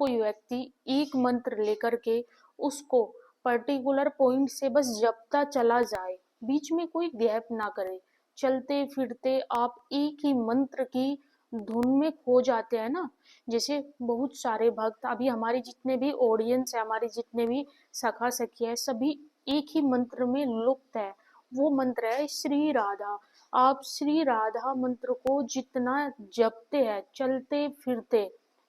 कोई व्यक्ति एक मंत्र लेकर के उसको पर्टिकुलर पॉइंट से बस जपता चला जाए, बीच में कोई गैप ना करे, चलते फिरते आप एक ही मंत्र की धुन में खो जाते हैं ना। जैसे बहुत सारे भक्त, अभी हमारे जितने भी ऑडियंस है, हमारे जितने भी सखा सखी है, सभी एक ही मंत्र में लुप्त है। वो मंत्र है श्री राधा। आप श्री राधा मंत्र को जितना जपते हैं चलते फिरते,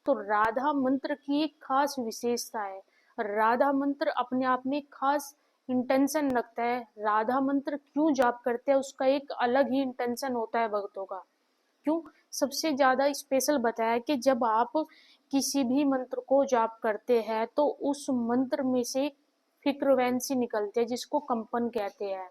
तो राधा मंत्र की एक खास विशेषता है। राधा मंत्र अपने आप में खास इंटेंशन रखता है। राधा मंत्र क्यों जाप करते हैं उसका एक अलग ही इंटेंशन होता है भक्तों का। क्यों? सबसे ज्यादा स्पेशल बताया कि जब आप किसी भी मंत्र को जाप करते हैं तो उस मंत्र में से फ्रीक्वेंसी निकलती है जिसको कंपन कहते हैं।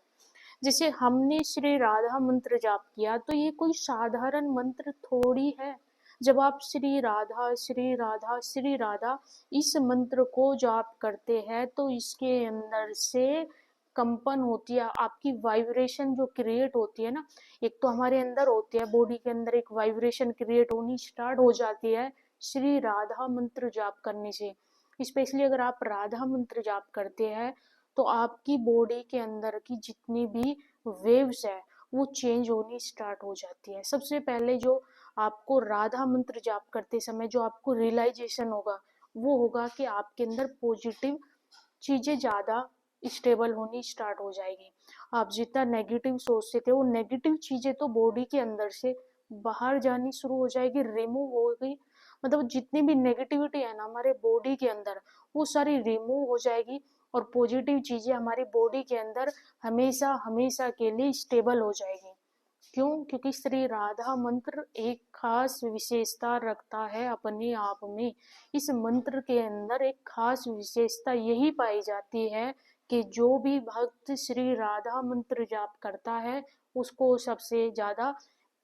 जैसे हमने श्री राधा मंत्र जाप किया तो ये कोई साधारण मंत्र थोड़ी है। जब आप श्री राधा श्री राधा श्री राधा इस मंत्र को जाप करते हैं तो इसके अंदर से कंपन होती है, आपकी वाइब्रेशन जो क्रिएट होती है ना, एक तो हमारे अंदर होती है, बॉडी के अंदर एक वाइब्रेशन क्रिएट होनी स्टार्ट हो जाती है श्री राधा मंत्र जाप करने से। स्पेशली अगर आप राधा मंत्र जाप करते हैं तो आपकी बॉडी के अंदर की जितनी भी वेव्स है वो चेंज होनी स्टार्ट हो जाती है। सबसे पहले जो आपको राधा मंत्र जाप करते समय जो आपको रियलाइजेशन होगा वो होगा कि आपके अंदर पॉजिटिव चीजें ज्यादा स्टेबल होनी स्टार्ट हो जाएगी। आप जितना नेगेटिव सोचते थे वो नेगेटिव चीजें तो बॉडी के अंदर से बाहर जानी शुरू हो जाएगी, रिमूव होगी। मतलब जितनी भी नेगेटिविटी है ना हमारे बॉडी के अंदर वो सारी रिमूव हो जाएगी और पॉजिटिव चीजें हमारी बॉडी के अंदर हमेशा हमेशा के लिए स्टेबल हो जाएगी। क्यों? क्योंकि श्री राधा मंत्र एक खास विशेषता रखता है अपने आप में। इस मंत्र के अंदर एक खास विशेषता यही पाई जाती है कि जो भी भक्त श्री राधा मंत्र जाप करता है उसको सबसे ज्यादा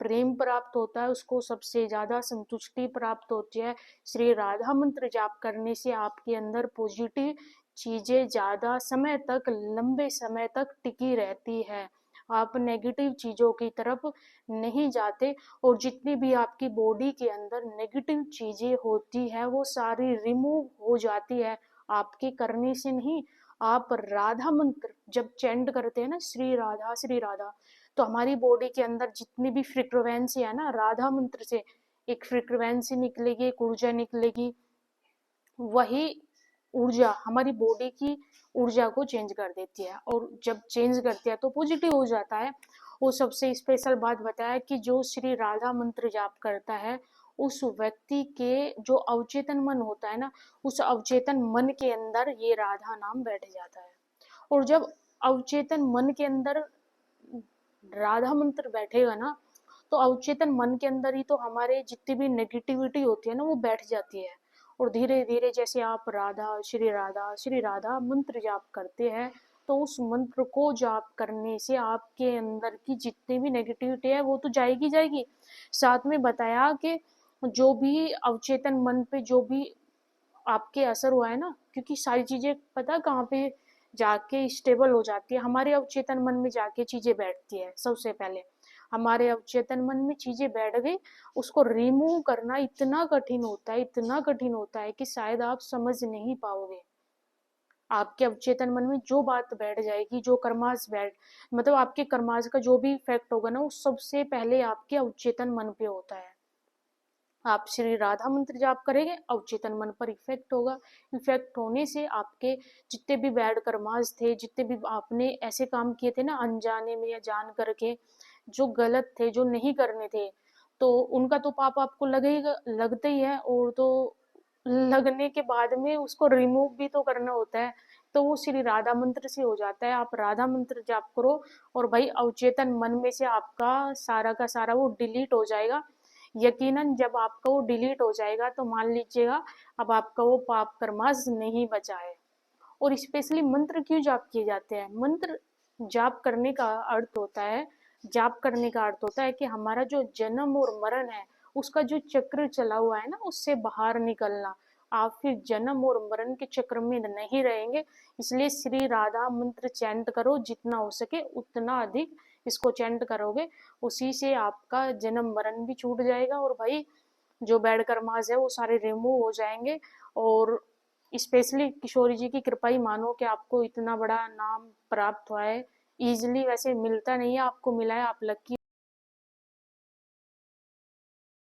प्रेम प्राप्त होता है, उसको सबसे ज्यादा संतुष्टि प्राप्त होती है। श्री राधा मंत्र जाप करने से आपके अंदर पॉजिटिव चीजें ज्यादा समय तक, लंबे समय तक टिकी रहती है। आप नेगेटिव चीजों की तरफ नहीं जाते और जितनी भी आपकी बॉडी के अंदर नेगेटिव चीजें होती है वो सारी रिमूव हो जाती है आपके करने से नहीं। आप राधा मंत्र जब चैंट करते हैं ना श्री राधा, तो हमारी बॉडी के अंदर जितनी भी फ्रीक्वेंसी है ना राधा मंत्र से एक फ्रीक्वेंसी निकलेगी, एक ऊर्जा निकलेगी। वही ऊर्जा हमारी बॉडी की ऊर्जा को चेंज कर देती है और जब चेंज करती है तो पॉजिटिव हो जाता है। वो सबसे स्पेशल बात बताया कि जो श्री राधा मंत्र जाप करता है उस व्यक्ति के जो अवचेतन मन होता है ना, उस अवचेतन मन के अंदर ये राधा नाम बैठ जाता है। और जब अवचेतन मन के अंदर राधा मंत्र बैठेगा ना तो अवचेतन मन के अंदर ही तो हमारे जितनी भी नेगेटिविटी होती है ना वो बैठ जाती है। और धीरे धीरे जैसे आप राधा श्री राधा मंत्र जाप करते हैं तो उस मंत्र को जाप करने से आपके अंदर की जितनी भी नेगेटिविटी है वो तो जाएगी जाएगी। साथ में बताया कि जो भी अवचेतन मन पे जो भी आपके असर हुआ है ना, क्योंकि सारी चीजें पता कहाँ पे जाके स्टेबल हो जाती है, हमारे अवचेतन मन में जाके चीजें बैठती है। सबसे पहले हमारे अवचेतन मन में चीजें बैठ गई, उसको रिमूव करना इतना कठिन होता है, इतना कठिन होता है कि शायद आप समझ नहीं पाओगे। आपके अवचेतन मन में जो बात बैठ जाएगी, जो कर्मास बैठ मतलब आपके कर्मास का जो भी इफेक्ट होगा ना वो सबसे पहले आपके अवचेतन मन पे होता है। आप श्री राधा मंत्र जाप करेंगे अवचेतन मन पर इफेक्ट होगा। इफेक्ट होने से आपके जितने भी बैड कर्मास थे, जितने भी आपने ऐसे काम किए थे ना अनजाने में या जान करके, जो गलत थे, जो नहीं करने थे, तो उनका तो पाप आपको लगेगा, लगता ही है। और तो लगने के बाद में उसको रिमूव भी तो करना होता है, तो वो श्री राधा मंत्र से हो जाता है। आप राधा मंत्र जाप करो और भाई अवचेतन मन में से आपका सारा का सारा वो डिलीट हो जाएगा। यकीनन जब आपका वो डिलीट हो जाएगा तो मान लीजिएगा अब आपका वो पाप कर्मास नहीं बचा है। और स्पेशली मंत्र क्यों जाप किए जाते हैं? मंत्र जाप करने का अर्थ होता है, जाप करने का अर्थ होता है कि हमारा जो जन्म और मरण है उसका जो चक्र चला हुआ है ना उससे बाहर निकलना। आप फिर जन्म और मरण के चक्र में नहीं रहेंगे। इसलिए श्री राधा मंत्र चैंट करो, जितना हो सके उतना अधिक इसको चैंट करोगे, उसी से आपका जन्म मरण भी छूट जाएगा और भाई जो बैड कर्मास है वो सारे रिमूव हो जाएंगे और स्पेशली किशोरी जी की कृपा ही मानो कि आपको इतना बड़ा नाम प्राप्त हुआ है। इजीली वैसे मिलता नहीं है, आपको मिला है, आप लकी